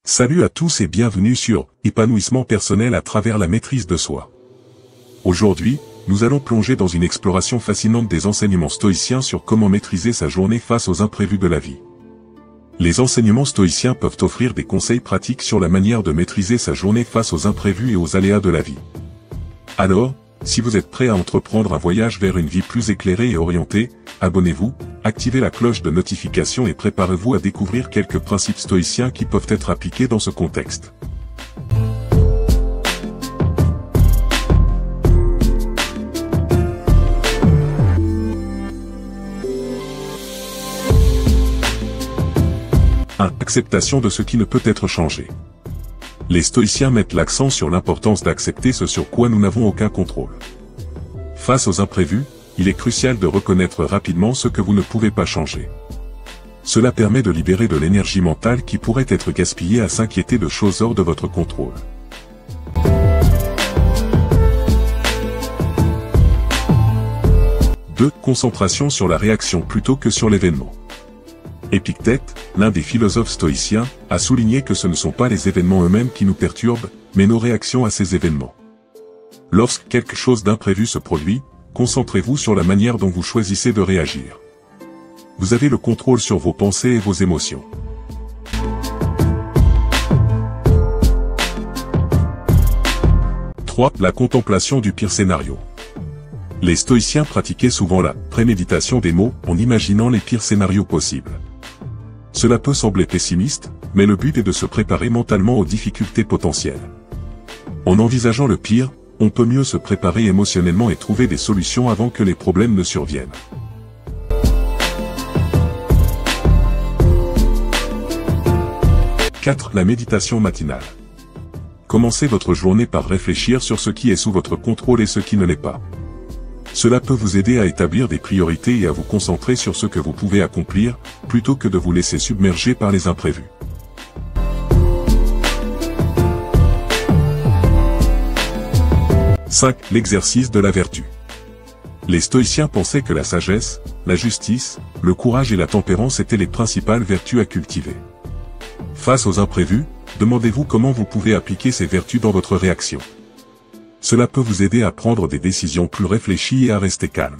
Salut à tous et bienvenue sur Épanouissement personnel à travers la maîtrise de soi. Aujourd'hui, nous allons plonger dans une exploration fascinante des enseignements stoïciens sur comment maîtriser sa journée face aux imprévus de la vie. Les enseignements stoïciens peuvent offrir des conseils pratiques sur la manière de maîtriser sa journée face aux imprévus et aux aléas de la vie. Alors, si vous êtes prêt à entreprendre un voyage vers une vie plus éclairée et orientée, abonnez-vous, activez la cloche de notification et préparez-vous à découvrir quelques principes stoïciens qui peuvent être appliqués dans ce contexte. Acceptation de ce qui ne peut être changé. Les stoïciens mettent l'accent sur l'importance d'accepter ce sur quoi nous n'avons aucun contrôle. Face aux imprévus, il est crucial de reconnaître rapidement ce que vous ne pouvez pas changer. Cela permet de libérer de l'énergie mentale qui pourrait être gaspillée à s'inquiéter de choses hors de votre contrôle. Concentration sur la réaction plutôt que sur l'événement. Épictète, l'un des philosophes stoïciens, a souligné que ce ne sont pas les événements eux-mêmes qui nous perturbent, mais nos réactions à ces événements. Lorsque quelque chose d'imprévu se produit, concentrez-vous sur la manière dont vous choisissez de réagir. Vous avez le contrôle sur vos pensées et vos émotions. La contemplation du pire scénario. Les stoïciens pratiquaient souvent la préméditation des mots en imaginant les pires scénarios possibles. Cela peut sembler pessimiste, mais le but est de se préparer mentalement aux difficultés potentielles. En envisageant le pire, on peut mieux se préparer émotionnellement et trouver des solutions avant que les problèmes ne surviennent. La méditation matinale. Commencez votre journée par réfléchir sur ce qui est sous votre contrôle et ce qui ne l'est pas. Cela peut vous aider à établir des priorités et à vous concentrer sur ce que vous pouvez accomplir, plutôt que de vous laisser submerger par les imprévus. L'exercice de la vertu. Les stoïciens pensaient que la sagesse, la justice, le courage et la tempérance étaient les principales vertus à cultiver. Face aux imprévus, demandez-vous comment vous pouvez appliquer ces vertus dans votre réaction. Cela peut vous aider à prendre des décisions plus réfléchies et à rester calme.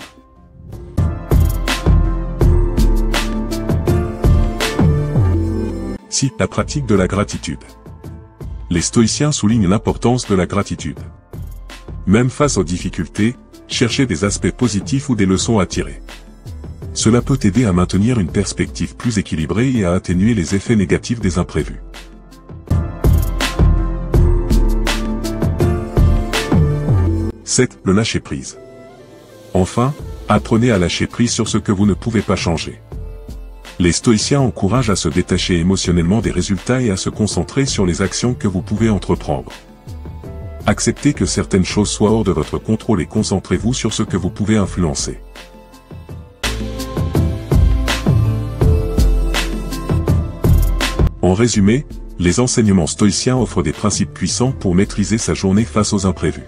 La pratique de la gratitude. Les stoïciens soulignent l'importance de la gratitude. Même face aux difficultés, cherchez des aspects positifs ou des leçons à tirer. Cela peut aider à maintenir une perspective plus équilibrée et à atténuer les effets négatifs des imprévus. Le lâcher-prise. Enfin, apprenez à lâcher prise sur ce que vous ne pouvez pas changer. Les stoïciens encouragent à se détacher émotionnellement des résultats et à se concentrer sur les actions que vous pouvez entreprendre. Acceptez que certaines choses soient hors de votre contrôle et concentrez-vous sur ce que vous pouvez influencer. En résumé, les enseignements stoïciens offrent des principes puissants pour maîtriser sa journée face aux imprévus.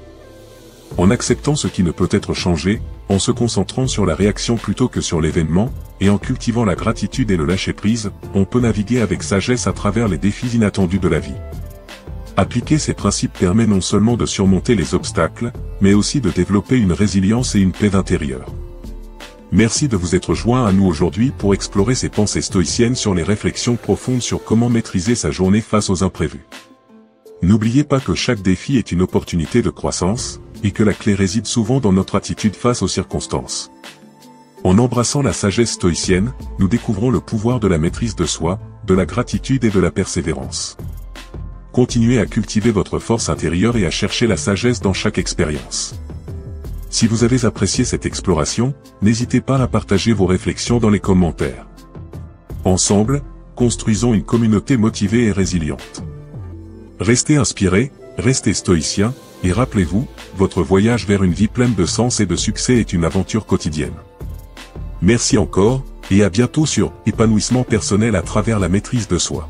En acceptant ce qui ne peut être changé, en se concentrant sur la réaction plutôt que sur l'événement, et en cultivant la gratitude et le lâcher-prise, on peut naviguer avec sagesse à travers les défis inattendus de la vie. Appliquer ces principes permet non seulement de surmonter les obstacles, mais aussi de développer une résilience et une paix intérieure. Merci de vous être joint à nous aujourd'hui pour explorer ces pensées stoïciennes sur les réflexions profondes sur comment maîtriser sa journée face aux imprévus. N'oubliez pas que chaque défi est une opportunité de croissance, et que la clé réside souvent dans notre attitude face aux circonstances. En embrassant la sagesse stoïcienne, nous découvrons le pouvoir de la maîtrise de soi, de la gratitude et de la persévérance. Continuez à cultiver votre force intérieure et à chercher la sagesse dans chaque expérience. Si vous avez apprécié cette exploration, n'hésitez pas à partager vos réflexions dans les commentaires. Ensemble, construisons une communauté motivée et résiliente. Restez inspirés, restez stoïciens, et rappelez-vous, votre voyage vers une vie pleine de sens et de succès est une aventure quotidienne. Merci encore, et à bientôt sur Épanouissement personnel à travers la maîtrise de soi.